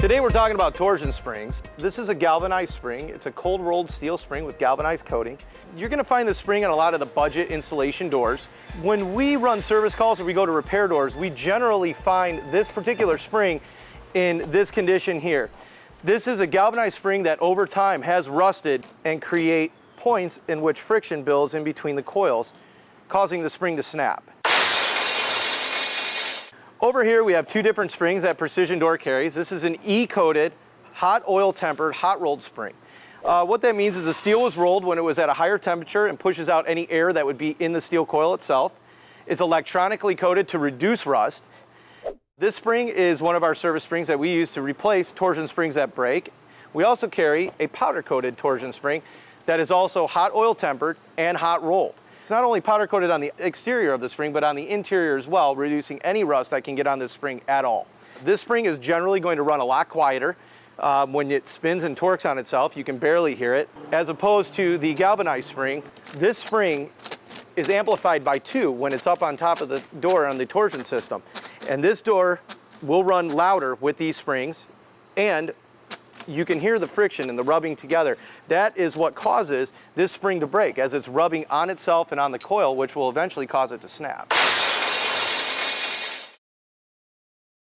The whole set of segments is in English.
Today we're talking about torsion springs. This is a galvanized spring. It's a cold rolled steel spring with galvanized coating. You're gonna find this spring on a lot of the budget insulation doors. When we run service calls or we go to repair doors, we generally find this particular spring in this condition here. This is a galvanized spring that over time has rusted and create points in which friction builds in between the coils, causing the spring to snap. Over here we have two different springs that Precision Door carries. This is an E-coated, hot oil tempered, hot rolled spring. What that means is the steel was rolled when it was at a higher temperature and pushes out any air that would be in the steel coil itself. It's electronically coated to reduce rust. This spring is one of our service springs that we use to replace torsion springs that break. We also carry a powder coated torsion spring that is also hot oil tempered and hot rolled. It's not only powder coated on the exterior of the spring, but on the interior as well, reducing any rust that can get on this spring at all. This spring is generally going to run a lot quieter. When it spins and torques on itself, you can barely hear it. As opposed to the galvanized spring, this spring is amplified by 2 when it's up on top of the door on the torsion system. And this door will run louder with these springs, and you can hear the friction and the rubbing together. That is what causes this spring to break, as it's rubbing on itself and on the coil, which will eventually cause it to snap.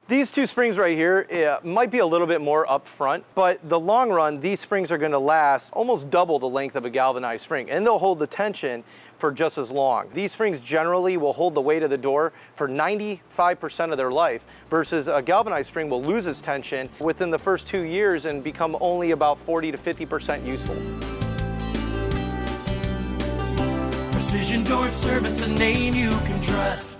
These two springs right here might be a little bit more up front, but the long run, these springs are going to last almost double the length of a galvanized spring, and they'll hold the tension for just as long. These springs generally will hold the weight of the door for 95% of their life, versus a galvanized spring will lose its tension within the first 2 years and become only about 40 to 50% useful. Precision Door Service, a name you can trust.